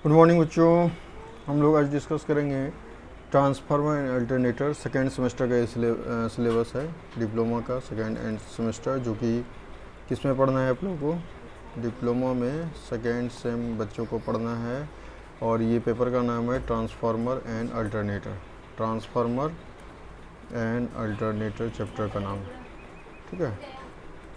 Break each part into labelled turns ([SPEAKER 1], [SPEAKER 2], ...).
[SPEAKER 1] Good morning बच्चों। हम लोग आज डिस्कस करेंगे transformer and alternator. Second semester का ये सिलेबस है डिप्लोमा का, सेकेंड एंड सेमेस्टर, जो कि किस में पढ़ना है आप लोगों को? डिप्लोमा में सेकेंड सेम बच्चों को पढ़ना है। और ये पेपर का नाम है transformer and alternator. Transformer and alternator chapter का नाम, ठीक है,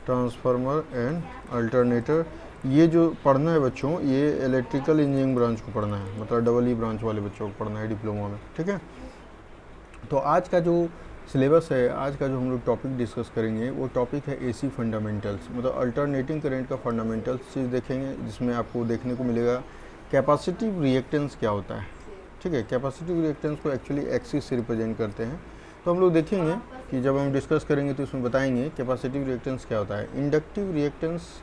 [SPEAKER 1] ट्रांसफार्मर एंड अल्टरनेटर। ये जो पढ़ना है बच्चों, ये इलेक्ट्रिकल इंजीनियरिंग ब्रांच को पढ़ना है, मतलब डबल ई ब्रांच वाले बच्चों को पढ़ना है डिप्लोमा में, ठीक है। तो आज का जो सिलेबस है, आज का जो हम लोग टॉपिक डिस्कस करेंगे वो टॉपिक है एसी फंडामेंटल्स, मतलब अल्टरनेटिंग करंट का फंडामेंटल्स चीज़ देखेंगे, जिसमें आपको देखने को मिलेगा कैपेसिटिव रिएक्टेंस क्या होता है, ठीक है। कैपेसिटिव रिएक्टेंस को एक्चुअली एक्सिस से रिप्रेजेंट करते हैं। तो हम लोग देखेंगे कि जब हम डिस्कस करेंगे तो इसमें बताएंगे कैपेसिटिव रिएक्टेंस क्या होता है। इंडक्टिव रिएक्टेंस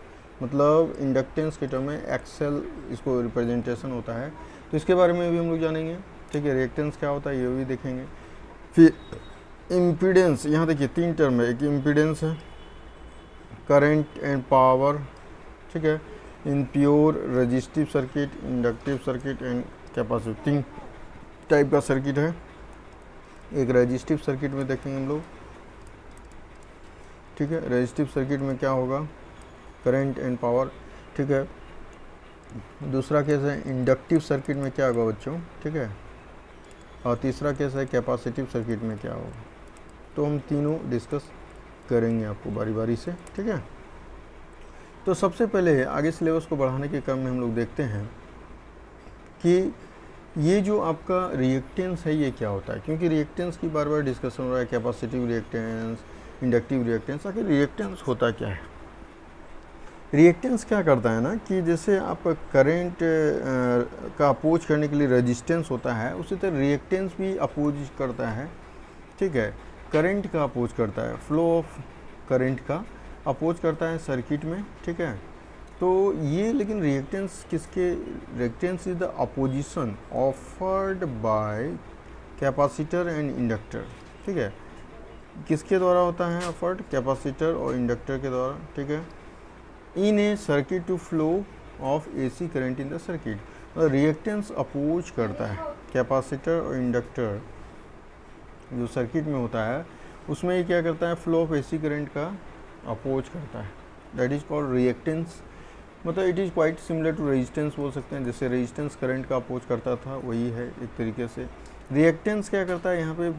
[SPEAKER 1] मतलब इंडक्टेंस के टर्म में एक्सेल इसको रिप्रेजेंटेशन होता है, तो इसके बारे में भी हम लोग जानेंगे, ठीक है। रिएक्टेंस क्या होता है ये भी देखेंगे। फिर इम्पीडेंस, यहाँ देखिए तीन टर्म है, एक इम्पीडेंस है, करंट एंड पावर, ठीक है। In pure resistive circuit, inductive circuit and capacitive, तीन टाइप का सर्किट है। एक रेजिस्टिव सर्किट में देखेंगे हम लोग, ठीक है। रेजिस्टिव सर्किट में क्या होगा? करंट एंड पावर, ठीक है। दूसरा केस है इंडक्टिव सर्किट में क्या होगा बच्चों, ठीक है। और तीसरा केस है कैपेसिटिव सर्किट में क्या होगा। तो हम तीनों डिस्कस करेंगे आपको बारी बारी से, ठीक है। तो सबसे पहले आगे सिलेबस को बढ़ाने के क्रम में हम लोग देखते हैं कि ये जो आपका रिएक्टेंस है ये क्या होता है, क्योंकि रिएक्टेंस की बार बार डिस्कशन हो रहा है, कैपेसिटिव रिएक्टेंस, इंडक्टिव रिएक्टेंस। आखिर रिएक्टेंस होता क्या है? रिएक्टेंस क्या करता है ना कि जैसे आप करंट का अपोज करने के लिए रेजिस्टेंस होता है, उसी तरह रिएक्टेंस भी अपोज करता है, ठीक है। करंट का अपोज करता है, फ्लो ऑफ करंट का अपोज करता है सर्किट में, ठीक है। तो ये लेकिन रिएक्टेंस किसके? Reactance is the opposition offered bye capacitor and inductor, ठीक है। किसके द्वारा होता है ऑफर्ड? कैपेसिटर और इंडक्टर के द्वारा, ठीक है। In a circuit to flow of AC current in the circuit. Reactance oppose करता है कैपेसिटर और इंडक्टर जो सर्किट में होता है, उसमें ये क्या करता है? फ्लो ऑफ एसी करंट का अपोज करता है, दैट इज कॉल्ड रिएक्टेंस। मतलब it is quite similar to resistance बोल सकते हैं, जैसे रेजिस्टेंस करंट का अपोज करता था, वही है एक तरीके से। रिएक्टेंस क्या करता है यहाँ पे?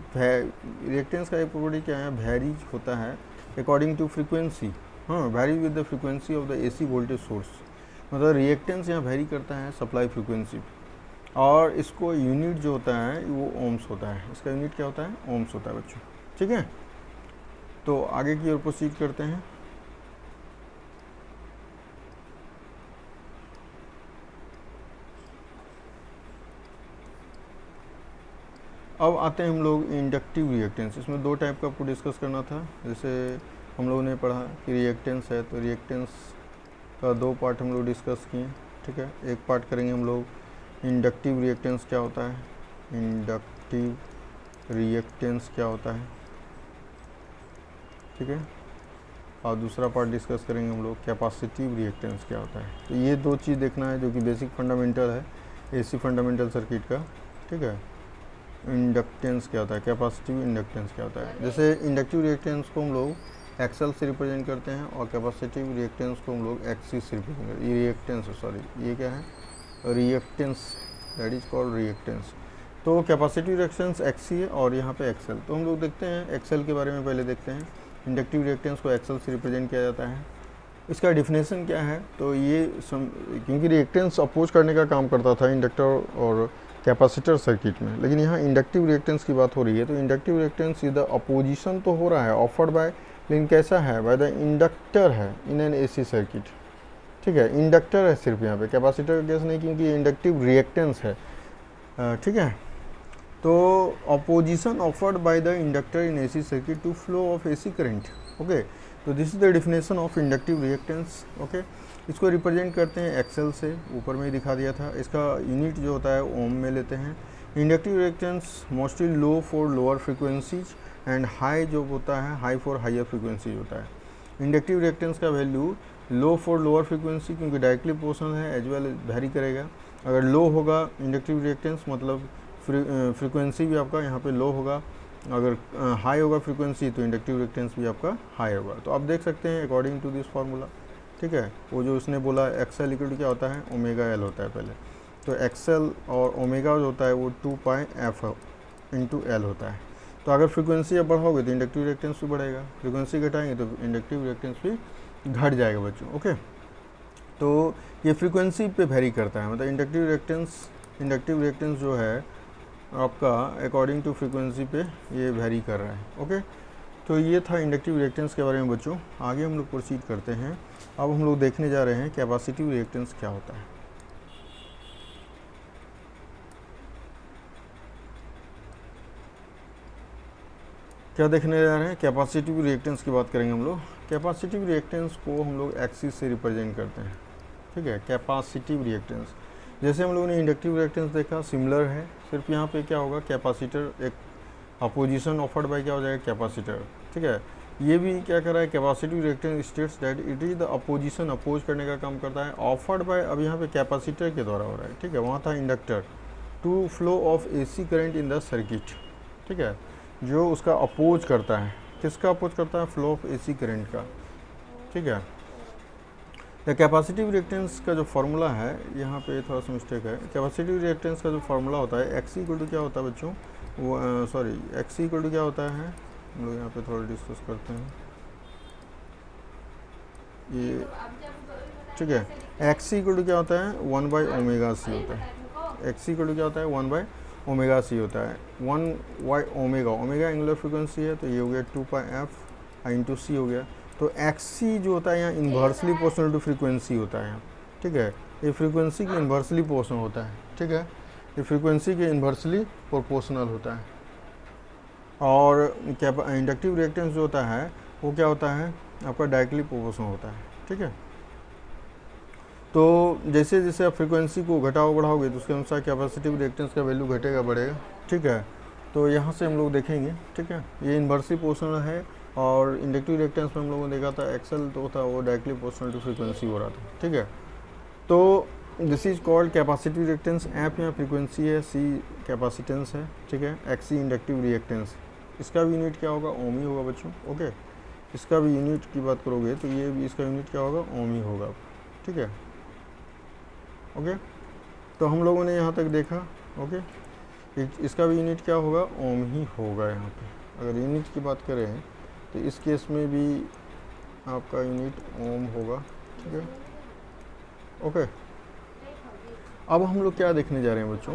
[SPEAKER 1] रिएक्टेंस का एक प्रॉपर्टी क्या है? वैरीज होता है अकॉर्डिंग टू फ्रीक्वेंसी, हाँ, vary with the frequency of the AC voltage source. मतलब रिएक्टेंस यहाँ वैरी करता है सप्लाई फ्रीक्वेंसी, और इसको यूनिट जो होता है वो ओम्स होता है। इसका यूनिट क्या होता है? ओम्स होता है बच्चों, ठीक है। तो आगे की ओर प्रोसीड करते हैं। अब आते हैं हम लोग इंडक्टिव रिएक्टेंस। इसमें दो टाइप का आपको डिस्कस करना था। जैसे हम लोगों ने पढ़ा कि रिएक्टेंस है, तो रिएक्टेंस का दो पार्ट हम लोग डिस्कस किए, ठीक है। एक पार्ट करेंगे हम लोग इंडक्टिव रिएक्टेंस क्या होता है, इंडक्टिव रिएक्टेंस क्या होता है, ठीक है। और दूसरा पार्ट डिस्कस करेंगे हम लोग कैपेसिटिव रिएक्टेंस क्या होता है। तो ये दो चीज़ देखना है जो कि बेसिक फंडामेंटल है एसी फंडामेंटल सर्किट का, ठीक है। इंडक्टेंस क्या होता है, कैपेसिटिव इंडक्टेंस क्या होता है। जैसे इंडक्टिव रिएक्टेंस को हम लोग एक्सेल से रिप्रेजेंट करते हैं और कैपेसिटिव रिएक्टेंस को हम लोग एक्सिस से रिप्रेजेंट करते हैं। ये रिएक्टेंस, सॉरी ये क्या है? Reactance, that is called reactance. तो कैपेसिटिव रिएक्टेंस एक्सी है और यहाँ पे एक्सेल। तो हम लोग देखते हैं एक्सेल के बारे में, पहले देखते हैं। इंडक्टिव रिएक्टेंस को एक्सेल से रिप्रेजेंट किया जाता है। इसका डिफिनेशन क्या है? तो ये क्योंकि रिएक्टेंस अपोज करने का काम करता था इंडक्टर और कैपेसिटर सर्किट में, लेकिन यहाँ इंडक्टिव रिएक्टेंस की बात हो रही है। तो inductive reactance is the opposition तो हो रहा है ऑफर्ड बाय, लेकिन कैसा है? बाय द इंडक्टर है इन एन एसी सर्किट, ठीक है। इंडक्टर है सिर्फ यहाँ पे, कैपेसिटर का केस नहीं, क्योंकि इंडक्टिव रिएक्टेंस है, ठीक है। तो opposition offered by the inductor in AC circuit to flow of AC current, okay. तो this is the definition of inductive reactance, okay. इसको रिप्रेजेंट करते हैं एक्सेल से, ऊपर में ही दिखा दिया था। इसका यूनिट जो होता है ओम में लेते हैं। Inductive reactance mostly low for lower frequencies and high जो होता है हाई फॉर हायर फ्रीक्वेंसीज होता है। इंडक्टिव रिएक्टेंस का value low for lower frequency क्योंकि डायरेक्टली प्रोपोर्शनल है, एज वेल वेरी करेगा, अगर लो होगा इंडक्टिव रिएक्टेंस मतलब फ्रीक्वेंसी भी आपका यहाँ पे लो होगा, अगर हाई होगा फ्रीक्वेंसी तो इंडक्टिव रिएक्टेंस भी आपका हाई होगा। तो आप देख सकते हैं अकॉर्डिंग टू दिस फार्मूला, ठीक है। वो जो उसने बोला एक्सएल इक्वल क्या होता है, ओमेगा एल होता है पहले, तो एक्सएल और ओमेगा जो होता है वो 2 पाई एफ इंटू एल होता है। तो अगर फ्रीक्वेंसी आप बढ़ाओगे तो इंडक्टिव रिएक्टेंस भी बढ़ेगा, फ्रीक्वेंसी घटाएंगे तो इंडक्टिव रिएक्टेंस भी घट जाएगा बच्चों, ओके। तो ये फ्रीक्वेंसी पे वेरी करता है, मतलब इंडक्टिव रिएक्टेंस जो है आपका अकॉर्डिंग टू फ्रीक्वेंसी पे ये वेरी कर रहा है, ओके। तो ये था इंडक्टिव रिएक्टेंस के बारे में बच्चों। आगे हम लोग प्रोसीड करते हैं। अब हम लोग देखने जा रहे हैं कैपेसिटिव रिएक्टेंस क्या होता है। क्या देखने जा रहे हैं, कैपेसिटिव रिएक्टेंस की बात करेंगे हम लोग। कैपेसिटिव रिएक्टेंस को हम लोग एक्सिस से रिप्रेजेंट करते हैं, ठीक है। कैपेसिटिव रिएक्टेंस जैसे हम लोगों ने इंडक्टिव रिएक्टेंस देखा सिमिलर है, सिर्फ यहाँ पे क्या होगा कैपेसिटर एक अपोजिशन ऑफर्ड बाय क्या हो जाएगा कैपेसिटर, ठीक है। ये भी क्या कर रहा है capacitive reactance states that it is the opposition, oppose करने का काम करता है, ऑफर्ड बाय अब यहाँ पे कैपेसिटर के द्वारा हो रहा है, ठीक है। वहाँ था inductor to flow of AC current in the circuit, ठीक है, जो उसका अपोज करता है, किसका अपोज करता है, फ्लो ऑफ एसी करंट का, ठीक है। द कैपेसिटिव रिएक्टेंस का जो फार्मूला है यहाँ पे थोड़ा सा मिस्टेक है। कैपेसिटिव रिएक्टेंस का जो फार्मूला होता है एक्स इक्वल टू क्या होता है बच्चों, वो सॉरी एक्स इक्वल टू क्या होता है, हम लोग यहाँ पे थोड़ा डिस्कस करते हैं ये, ठीक है। एक्स इक्वल टू क्या होता है 1 बाई ओमेगा सी होता है, एक्स इक्वल टू क्या होता है 1 बाई ओमेगा सी होता है, 1 by omega, omega angular frequency है तो ये हो गया 2 पाई एफ इंटू सी हो गया। तो एक्स सी जो होता है यहाँ इन्वर्सली प्रोपोर्शनल टू फ्रीक्वेंसी होता है यहाँ, ठीक है। ये फ्रीक्वेंसी के इन्वर्सली प्रोपोर्शनल होता है, ठीक है, ये फ्रीक्वेंसी के इन्वर्सली प्रोपोर्शनल होता है। और इंडक्टिव रिएक्टेंस जो होता है वो क्या होता है आपका डायरेक्टली प्रोपोर्शनल होता है, ठीक है। तो जैसे जैसे आप फ्रीक्वेंसी को घटाओ बढ़ाओगे तो उसके अनुसार कैपेसिटिव रिएक्टेंस का वैल्यू घटेगा बढ़ेगा, ठीक है। तो यहाँ से हम लोग देखेंगे, ठीक है, ये इन्वर्सली प्रोपोर्शनल है। और इंडक्टिव रिएक्टेंस में हम लोगों ने देखा था एक्सेल तो था वो डायरेक्टली प्रोपोर्शनल टू फ्रीक्वेंसी हो रहा था, ठीक है। तो this is called capacitive reactance, F यहाँ फ्रीक्वेंसी है, सी कैपेसिटेंस है, ठीक है, एक्स सी इंडक्टिव रिएक्टेंस। इसका भी यूनिट क्या होगा ओम ही होगा बच्चों, ओके। इसका भी यूनिट की बात करोगे तो ये भी इसका यूनिट क्या होगा ओम ही होगा, ठीक है, ओके। तो हम लोगों ने यहाँ तक देखा, ओके, इसका भी यूनिट क्या होगा ओम ही होगा यहाँ पे। अगर यूनिट की बात करें तो इस केस में भी आपका यूनिट ओम होगा, ठीक है, ओके। अब हम लोग क्या देखने जा रहे हैं बच्चों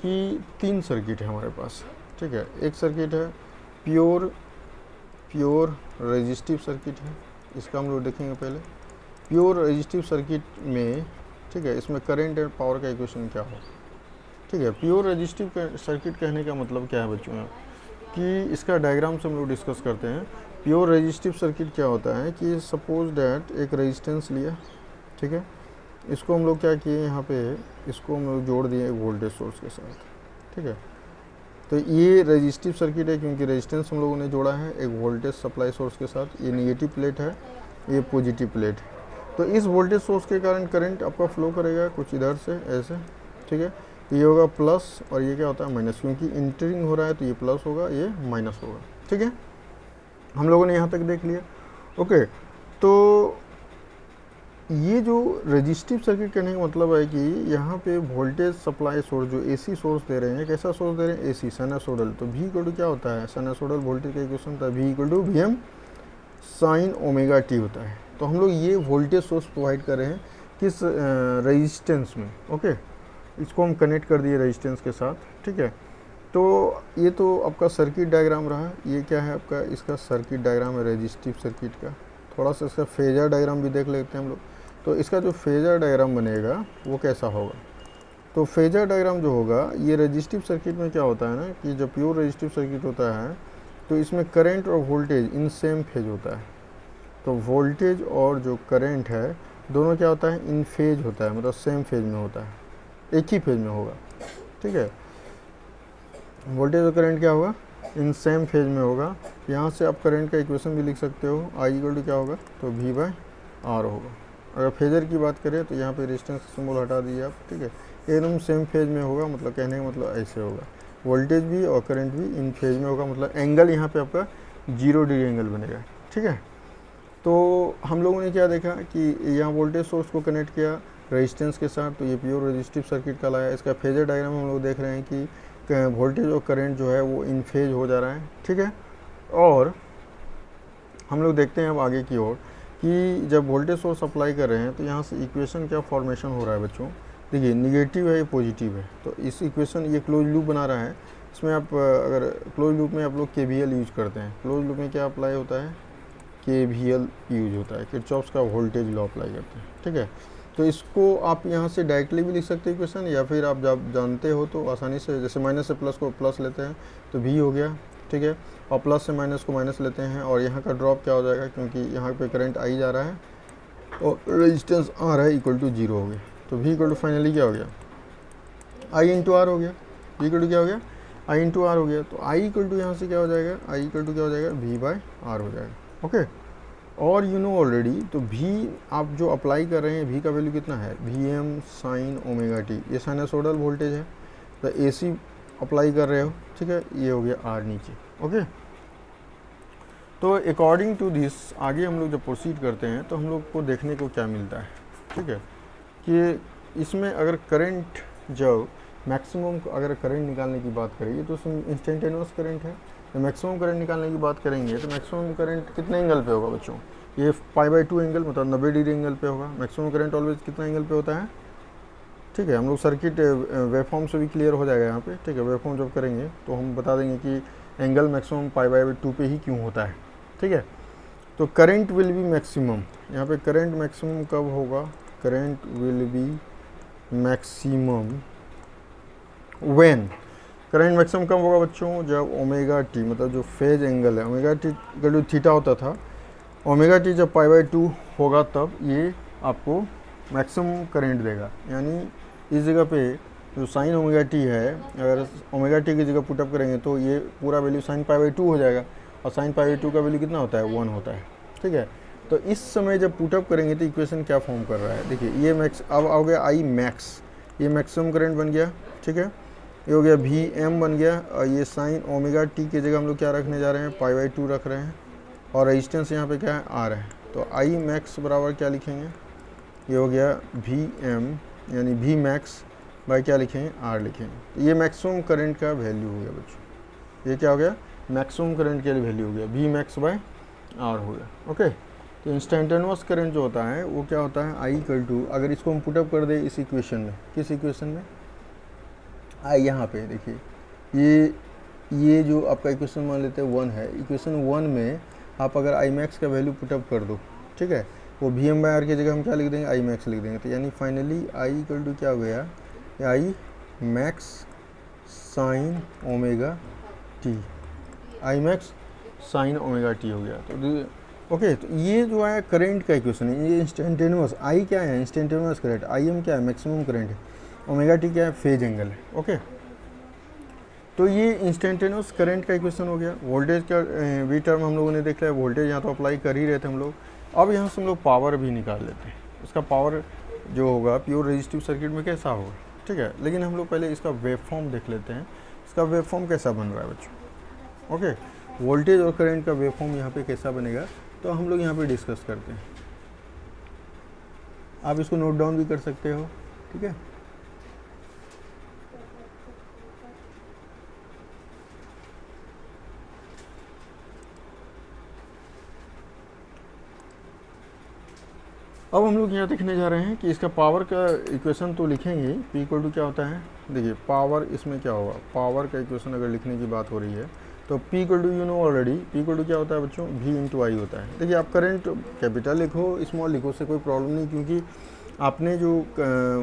[SPEAKER 1] कि 3 सर्किट है हमारे पास, ठीक है। एक सर्किट है प्योर रेजिस्टिव सर्किट है, इसका हम लोग देखेंगे पहले। प्योर रेजिस्टिव सर्किट में, ठीक है, इसमें करंट एंड पावर का इक्वेशन क्या हो, ठीक है। प्योर रेजिस्टिव सर्किट कहने का मतलब क्या है बच्चों कि इसका डायग्राम से हम लोग डिस्कस करते हैं। प्योर रेजिस्टिव सर्किट क्या होता है कि सपोज डैट एक रेजिस्टेंस लिया, ठीक है, इसको हम लोग क्या किए यहाँ पे इसको हम लोग जोड़ दिए एक वोल्टेज सोर्स के साथ, ठीक है। तो ये रेजिस्टिव सर्किट है क्योंकि रेजिस्टेंस हम लोगों ने जोड़ा है एक वोल्टेज सप्लाई सोर्स के साथ। ये नेगेटिव प्लेट है, ये पॉजिटिव प्लेट है। तो इस वोल्टेज सोर्स के कारण करंट आपका फ्लो करेगा कुछ इधर से ऐसे, ठीक है। ये होगा प्लस और ये क्या होता है माइनस, क्योंकि इंटरिंग हो रहा है तो ये प्लस होगा ये माइनस होगा, ठीक है। हम लोगों ने यहाँ तक देख लिया, ओके। तो ये जो रेजिस्टिव सर्किट करने का मतलब है कि यहाँ पे वोल्टेज सप्लाई सोर्स जो एसी सोर्स दे रहे हैं, कैसा सोर्स दे रहे हैं एसी साइनसोइडल। तो V इक्वल टू क्या होता है साइनसोइडल वोल्टेज का इक्वेशन होता है V equal to VM sine omega T होता है। तो हम लोग ये वोल्टेज सोर्स प्रोवाइड कर रहे हैं किस रेजिस्टेंस में, ओके। इसको हम कनेक्ट कर दिए रेजिस्टेंस के साथ, ठीक है। तो ये तो आपका सर्किट डायग्राम रहा। ये क्या है आपका इसका सर्किट डायग्राम है रेजिस्टिव सर्किट का। थोड़ा सा इसका फेजर डायग्राम भी देख लेते हैं हम लोग। तो इसका जो फेजर डायग्राम बनेगा वो कैसा होगा, तो फेजर डायग्राम जो होगा ये रेजिस्टिव सर्किट में क्या होता है ना कि जब प्योर रेजिस्टिव सर्किट होता है तो इसमें करंट और वोल्टेज इन सेम फेज होता है। तो वोल्टेज और जो करंट है दोनों क्या होता है इन फेज होता है, मतलब सेम फेज में होता है, एक ही फेज में होगा, ठीक है। वोल्टेज और करंट क्या होगा इन सेम फेज में होगा। यहाँ से आप करंट का इक्वेशन भी लिख सकते हो, I इक्वल टू क्या होगा तो V/R होगा। अगर फेजर की बात करें तो यहाँ पे रेजिस्टेंस का सिंबल हटा दिए आप, ठीक है, एकदम सेम फेज में होगा, मतलब कहने का मतलब ऐसे होगा, वोल्टेज भी और करंट भी इन फेज में होगा, मतलब एंगल यहाँ पे आपका 0 डिग्री एंगल बनेगा, ठीक है। तो हम लोगों ने क्या देखा कि यहाँ वोल्टेज सोर्स को कनेक्ट किया रेजिस्टेंस के साथ, तो ये प्योर रेजिस्टिव सर्किट का लाया। इसका फेजर डायग्राम हम लोग देख रहे हैं कि वोल्टेज और करंट जो है वो इन फेज हो जा रहा है, ठीक है। और हम लोग देखते हैं अब आगे की ओर कि जब वोल्टेज सोर्स अप्लाई कर रहे हैं तो यहाँ से इक्वेशन क्या फॉर्मेशन हो रहा है बच्चों, देखिए निगेटिव है ये पॉजिटिव है, तो इस इक्वेशन ये क्लोज लूप बना रहा है। इसमें आप अगर क्लोज लूप में आप लोग KVL यूज करते हैं, क्लोज लूप में क्या अप्लाई होता है, KVL यूज होता है, किरचॉफ्स का वोल्टेज लॉ अप्लाई करते हैं, ठीक है। तो इसको आप यहाँ से डायरेक्टली भी लिख सकते हैं इक्वेशन, या फिर आप जब जानते हो तो आसानी से, जैसे माइनस से प्लस को प्लस लेते हैं तो V हो गया, ठीक है, और प्लस से माइनस को माइनस लेते हैं, और यहाँ का ड्रॉप क्या हो जाएगा, क्योंकि यहाँ पे करंट आई जा रहा है और रेजिस्टेंस आ रहा है, इक्वल टू 0 हो गया। तो V इक्वल टू फाइनली क्या हो गया, I इंटू आर हो गया, V इक्वल टू क्या हो गया, I इंटू आर हो गया। तो I इक्वल टू यहाँ से क्या हो जाएगा, I इक्वल टू क्या हो जाएगा, V/R हो जाएगा, ओके। और यू नो ऑलरेडी, तो V आप जो अप्लाई कर रहे हैं, V का वैल्यू कितना है, Vm sin ओमेगा t, ये साइनसोइडल वोल्टेज है, तो AC अप्लाई कर रहे हो, ठीक है, ये हो गया R नीचे, ओके। तो अकॉर्डिंग टू दिस आगे हम लोग जब प्रोसीड करते हैं तो हम लोग को देखने को क्या मिलता है, ठीक है, कि इसमें अगर करंट जब मैक्सिमम, अगर करंट निकालने की बात करेंगे तो उसमें इंस्टेंटेनियस करंट है, तो मैक्सिमम करंट निकालने की बात करेंगे तो मैक्सिमम करंट कितने एंगल पे होगा बच्चों, ये π/2 एंगल, मतलब 90 डिग्री एंगल पे होगा। मैक्सिमम करंट ऑलवेज कितना एंगल पे होता है, ठीक है। हम लोग सर्किट वेवफॉर्म से भी क्लियर हो जाएगा यहाँ पे, ठीक है। वेवफॉर्म जब करेंगे तो हम बता देंगे कि एंगल मैक्सिमम π/2 पे ही क्यों होता है, ठीक है। तो करंट विल बी मैक्सिमम, यहाँ पे करंट मैक्सिमम कब होगा, current will be maximum when, current maximum कब होगा बच्चों, जब ओमेगा टी, मतलब जो फेज एंगल है, ओमेगा टी का जो थीटा होता था, ओमेगा टी जब π/2 होगा तब ये आपको मैक्सिमम करंट देगा। यानी इस जगह पे जो साइन ओमेगा टी है, अगर ओमेगा टी की जगह पुटअप करेंगे तो ये पूरा वैल्यू साइन π/2 हो जाएगा, और साइन π/2 का वैल्यू कितना होता है, 1 होता है, ठीक है। तो इस समय जब पुटअप करेंगे तो इक्वेशन क्या फॉर्म कर रहा है, देखिए ये मैक्स, अब आ गया I मैक्स, ये मैक्सिमम करंट बन गया, ठीक है, ये हो गया Vm बन गया, और ये साइन ओमेगा टी की जगह हम लोग क्या रखने जा रहे हैं, π/2 रख रहे हैं, और रेजिस्टेंस यहाँ पे क्या है, R है। तो I मैक्स बराबर क्या लिखेंगे, ये हो गया Vm, यानी V मैक्स बाई क्या लिखेंगे, R लिखेंगे। तो ये मैक्सिमम करंट का वैल्यू हो गया बच्चों, ये क्या हो गया, मैक्सिमम करंट के लिए वैल्यू हो गया, V मैक्स बाई R हो गया, ओके। तो इंस्टेंटेनियस करंट जो होता है वो क्या होता है, I इक्वल टू, अगर इसको हम पुटअप कर दे इस इक्वेशन में, किस इक्वेशन में, I यहाँ पे देखिए, ये जो आपका इक्वेशन मान लेते हैं 1 है, इक्वेशन 1 में आप अगर I मैक्स का वैल्यू पुटअप कर दो, ठीक है, वो Vm/R की जगह हम क्या लिख देंगे, I मैक्स लिख देंगे। तो यानी फाइनली I इक्वल टू क्या हो गया, I max sine omega T, I max sine omega T हो गया। तो ओके, तो ये जो है करंट का इक्वेशन है, ये इंस्टेंटेनियस, I क्या है, इंस्टेंटेनियस करंट, Im क्या है, मैक्सिमम करंट है, ओमेगा टी क्या है, फेज एंगल है, ओके। तो ये इंस्टेंटेनियस करंट का इक्वेशन हो गया। वोल्टेज का वी टर्म हम लोगों ने देख लिया, वोल्टेज यहाँ तो अप्लाई कर ही रहे थे हम लोग। अब यहाँ से हम लोग पावर भी निकाल लेते हैं, इसका पावर जो होगा प्योर रेजिस्टिव सर्किट में कैसा होगा, ठीक है। लेकिन हम लोग पहले इसका वेवफॉर्म देख लेते हैं, इसका वेवफॉर्म कैसा बन रहा है बच्चों, ओके। वोल्टेज और करंट का वेवफॉर्म यहाँ पे कैसा बनेगा, तो हम लोग यहाँ पे डिस्कस करते हैं। आप इसको नोट डाउन भी कर सकते हो, ठीक है। अब हम लोग यहाँ देखने जा रहे हैं कि इसका पावर का इक्वेशन तो लिखेंगे, P इक्वल टू क्या होता है, देखिए पावर इसमें क्या होगा, पावर का इक्वेशन अगर लिखने की बात हो रही है तो P equal to, you know already, P equal to क्या होता है बच्चों, V इंटू I होता है। देखिए आप करंट कैपिटल लिखो, स्मॉल लिखो, उससे कोई प्रॉब्लम नहीं, क्योंकि आपने जो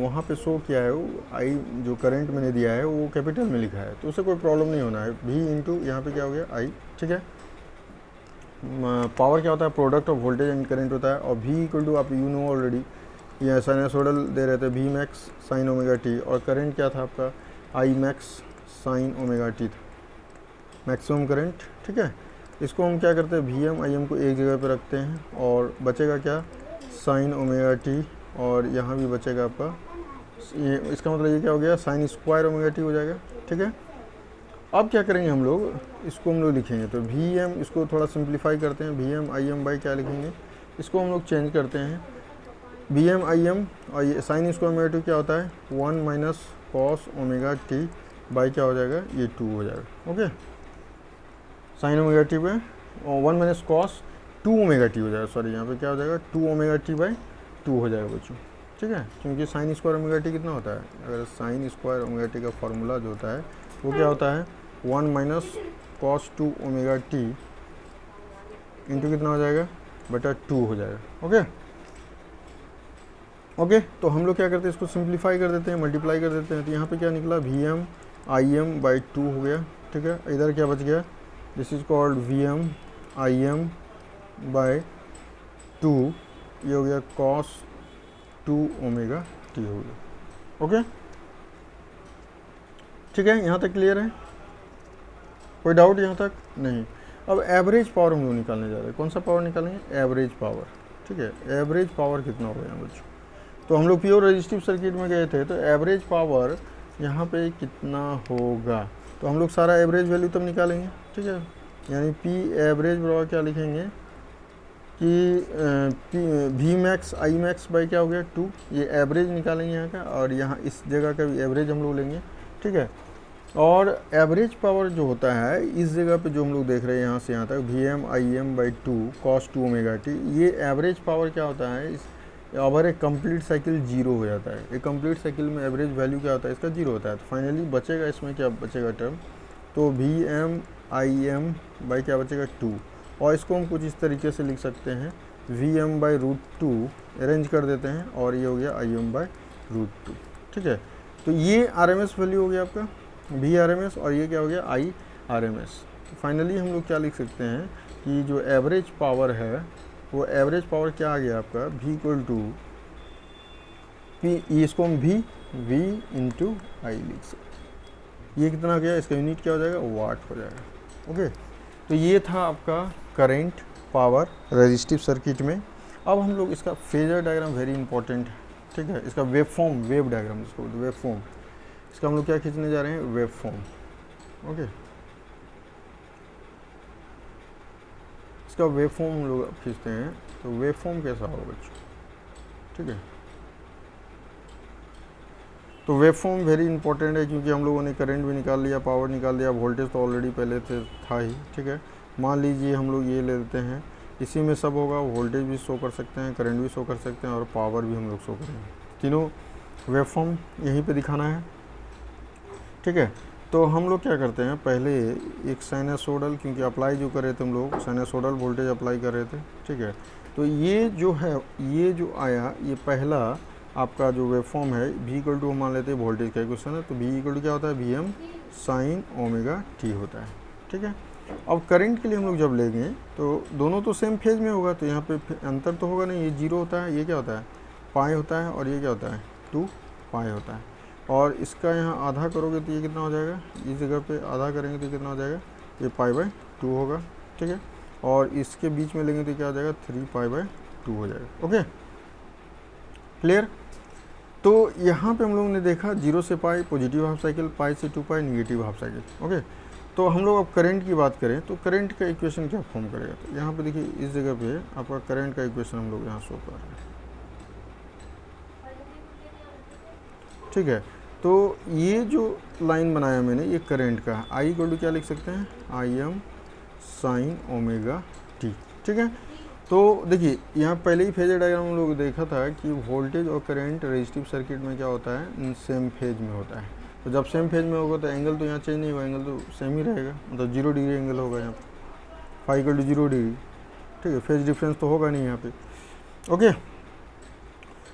[SPEAKER 1] वहाँ पे शो किया है वो I जो करंट मैंने दिया है वो कैपिटल में लिखा है, तो उससे कोई प्रॉब्लम नहीं होना है। V इंटू यहाँ पर क्या हो गया I, ठीक है। पावर क्या होता है, product of voltage and current होता है। और V इक्वल टू आप यू नो ऑलरेडी, ये साइनसोइडल दे रहे थे, V max sine omega T, और करंट क्या था आपका, I max sine omega T था, मैक्सिमम करंट, ठीक है। इसको हम क्या करते हैं, Vm Im को एक जगह पे रखते हैं, और बचेगा क्या, साइन ओमेगा टी, और यहाँ भी बचेगा आपका ये, इसका मतलब ये क्या हो गया, साइन स्क्वायर ओमेगा टी हो जाएगा। ठीक है, अब क्या करेंगे हम लोग, इसको हम लोग लिखेंगे तो वी एम, इसको थोड़ा सिंप्लीफाई करते हैं, V M I M by क्या लिखेंगे, इसको हम लोग चेंज करते हैं, वी एम आई एम, और ये साइन स्क्वायर ओमेगा टी क्या होता है 1 minus cos omega T by क्या हो जाएगा, ये 2 हो जाएगा। ओके, साइन ओमेगा टी पे 1 माइनस कॉस 2 ओमेगा टी हो जाएगा, सॉरी यहाँ पे क्या हो जाएगा 2 ओमेगा टी बाई 2 हो जाएगा बच्चों। ठीक है, क्योंकि साइन स्क्वायर ओमेगा टी कितना होता है, अगर साइन स्क्वायर ओमेगा टी का फार्मूला जो होता है वो क्या होता है 1 minus cos 2 omega T into कितना हो जाएगा बटा 2 हो जाएगा। ओके ओके, तो हम लोग क्या करते हैं, इसको सिंप्लीफाई कर देते हैं, मल्टीप्लाई कर देते हैं, तो यहाँ पे क्या निकला V M I M by 2 हो गया। ठीक है, इधर क्या बच गया, this is called V M I M by 2, ये हो गया कॉस 2 ओमेगा टी हो गया। ओके, ठीक है, यहाँ तक क्लियर है, कोई डाउट यहाँ तक नहीं। अब एवरेज पावर हम लोग निकालने जा रहे हैं, कौन सा पावर निकालेंगे, एवरेज पावर। ठीक है, एवरेज पावर कितना होगा यहाँ बच्चों, तो हम लोग प्योर रेजिस्टिव सर्किट में गए थे, तो एवरेज पावर यहाँ पे कितना होगा, तो हम लोग सारा एवरेज वैल्यू तब निकालेंगे। ठीक है, यानी पी एवरेज बराबर क्या लिखेंगे कि V max I max by क्या हो गया 2, ये एवरेज निकालेंगे यहाँ का, और यहाँ इस जगह का भी एवरेज हम लोग लेंगे। ठीक है, और एवरेज पावर जो होता है इस जगह पे जो हम लोग देख रहे हैं यहाँ से यहाँ तक V M I M by 2 cos 2 omega T, ये एवरेज पावर क्या होता है, इस ओवर एक कंप्लीट साइकिल जीरो हो जाता है। एक कंप्लीट साइकिल में एवरेज वैल्यू क्या होता है, इसका जीरो होता है। तो फाइनली बचेगा इसमें क्या बचेगा टर्म, तो V M I M by क्या बचेगा 2, और इसको हम कुछ इस तरीके से लिख सकते हैं V M by root 2 arrange कर देते हैं, और ये हो गया आई एम बाई रूट 2। ठीक है, तो ये आर एम एस वैल्यू हो गया आपका वी आर एम एस, और ये क्या हो गया I R M S. Finally हम लोग क्या लिख सकते हैं कि जो एवरेज पावर है वो एवरेज पावर क्या आ गया आपका v इक्वल टू पी, इसको हम v इंटू आई लिख सकते हैं। ये कितना गया, इसका यूनिट क्या हो जाएगा, वाट हो जाएगा। ओके, तो ये था आपका करेंट पावर रेजिस्टिव सर्किट में। अब हम लोग इसका फेजर डायग्राम वेरी इंपॉर्टेंट है। ठीक है, इसका वेव फॉर्म, वेव डायग्राम जिसको वेव फॉर्म, इसका हम लोग क्या खींचने जा रहे हैं, वेव फॉर्म। ओके, इसका वेव फॉर्म हम लोग खींचते हैं, तो वेव फॉर्म कैसा होगा बच्चों। ठीक है, तो वेव फॉर्म वेरी इंपॉर्टेंट है, क्योंकि हम लोगों ने करंट भी निकाल लिया, पावर निकाल लिया, वोल्टेज तो ऑलरेडी पहले से था ही। ठीक है, मान लीजिए हम लोग ये ले लेते हैं, इसी में सब होगा, वोल्टेज भी शो कर सकते हैं, करंट भी शो कर सकते हैं, और पावर भी हम लोग शो करेंगे। तीनों वेव फॉर्म यहीं पे दिखाना है। ठीक है, तो हम लोग क्या करते हैं, पहले एक साइनसोइडल, क्योंकि अप्लाई जो कर रहे थे हम लोग साइनसोइडल वोल्टेज अप्लाई कर रहे थे। ठीक है, तो ये जो है, ये जो आया, ये पहला आपका जो वेव फॉर्म है v इक्वल टू मान लेते हैं वोल्टेज का इक्वेशन है, तो v इक्वल टू क्या होता है, V M sine omega T होता है। ठीक है, अब करंट के लिए हम लोग जब लेंगे तो दोनों तो सेम फेज में होगा, तो यहाँ पे अंतर तो होगा नहीं, ये जीरो होता है, ये क्या होता है पाई होता है, और ये क्या होता है 2 पाई होता है। और इसका यहाँ आधा करोगे तो ये कितना हो जाएगा, इस जगह पे आधा करेंगे तो कितना हो जाएगा, ये पाई बाई 2 होगा। ठीक है, और इसके बीच में लेंगे तो क्या हो जाएगा 3 पाई बाई 2 हो जाएगा। Okay, clear. तो यहाँ पे हम लोगों ने देखा 0 से पाई पॉजिटिव हाफ साइकिल, पाई से 2 पाई निगेटिव हाफ साइकिल। ओके, तो हम लोग अब करंट की बात करें तो करंट का इक्वेशन क्या फॉर्म करेगा, तो यहाँ पे देखिए इस जगह पे आपका करंट का इक्वेशन हम लोग यहाँ शो कर रहे हैं। ठीक है, तो ये जो लाइन बनाया मैंने ये करंट का, आई इक्वल टू क्या लिख सकते हैं, I am sine omega T. ठीक है, तो देखिए यहाँ पहले ही फेजर डायग्राम हम लोग देखा था कि वोल्टेज और करंट रेजिस्टिव सर्किट में क्या होता है, सेम फेज में होता है। तो जब सेम फेज में होगा तो एंगल तो यहाँ चेंज नहीं होगा, एंगल तो सेम ही रहेगा, मतलब 0 डिग्री एंगल होगा यहाँ पर, फाई इक्वल टू 0 डिग्री। ठीक है, फेज डिफरेंस तो होगा नहीं यहाँ पे। ओके,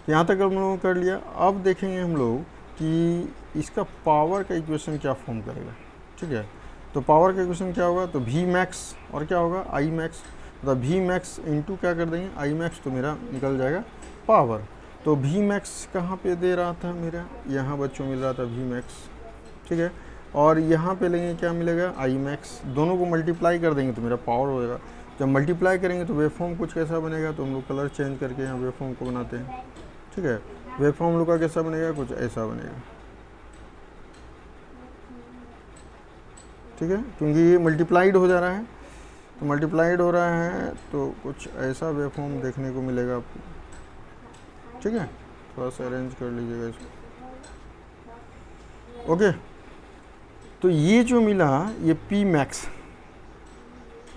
[SPEAKER 1] यहाँ तक हम लोगों ने कर लिया। अब देखेंगे हम लोग कि इसका पावर का इक्वेशन क्या फॉर्म करेगा। ठीक है, तो पावर का इक्वेशन क्या होगा, तो वी मैक्स और क्या होगा आई मैक्स, मतलब वी मैक्स इंटू क्या कर देंगे आई मैक्स, तो मेरा निकल जाएगा पावर। तो वी मैक्स कहाँ पे दे रहा था मेरा, यहाँ बच्चों मिल रहा था वी मैक्स। ठीक है, और यहाँ पे लेंगे क्या मिलेगा आई मैक्स, दोनों को मल्टीप्लाई कर देंगे तो मेरा पावर हो जाएगा। जब मल्टीप्लाई करेंगे तो वेव फॉर्म कुछ कैसा बनेगा, तो हम लोग कलर चेंज करके यहाँ वेव फॉर्म को बनाते हैं, ठीक है। वेव फॉर्म हम लोग का कैसा बनेगा, कुछ ऐसा बनेगा, ठीक है, क्योंकि ये मल्टीप्लाइड हो जा रहा है, तो मल्टीप्लाइड हो रहा है तो कुछ ऐसा वेव फॉर्म देखने को मिलेगा आपको, ठीक है। थोड़ा सा अरेंज कर लीजिएगा इसको, ओके। तो ये जो मिला ये पी मैक्स,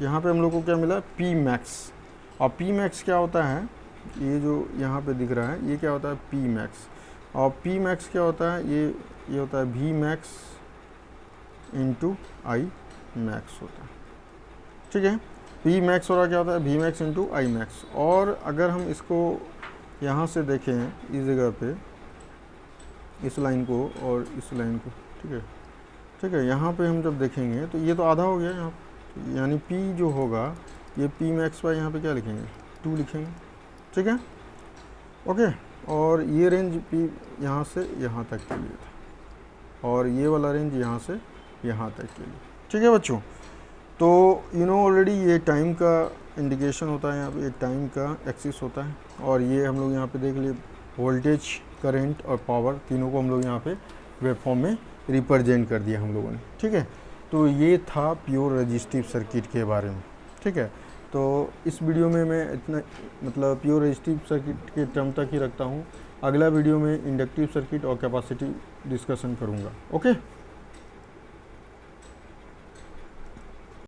[SPEAKER 1] यहाँ पे हम लोग को क्या मिला, पी मैक्स। और पी मैक्स क्या होता है, ये जो यहाँ पे दिख रहा है ये क्या होता है, पी मैक्स। और पी मैक्स क्या होता है, ये होता है V max into I max होता है, ठीक है। पी मैक्स हो रहा क्या होता है, V max into I max. और अगर हम इसको यहाँ से देखें इस जगह पे, इस लाइन को और इस लाइन को, ठीक है, ठीक है, यहाँ पे हम जब देखेंगे तो ये तो आधा हो गया यहाँ, यानी P जो होगा ये P मैक्स बाय यहाँ पे क्या लिखेंगे, 2 लिखेंगे, ठीक है, ओके। और ये रेंज P यहाँ से यहाँ तक के लिए था, और ये वाला रेंज यहाँ से यहाँ तक के लिए, ठीक है बच्चों। तो यू नो ऑलरेडी ये टाइम का इंडिकेशन होता है, यहाँ पे एक टाइम का एक्सिस होता है, और ये हम लोग यहाँ पे देख लिए वोल्टेज, करंट और पावर तीनों को हम लोग यहाँ पे वेव फॉर्म में रिप्रेजेंट कर दिया हम लोगों ने, ठीक है। तो ये था प्योर रेजिस्टिव सर्किट के बारे में, ठीक है। तो इस वीडियो में मैं इतना मतलब प्योर रेजिस्टिव सर्किट के टर्म तक ही रखता हूँ। अगला वीडियो में इंडक्टिव सर्किट और कैपेसिटी डिस्कशन करूँगा, ओके।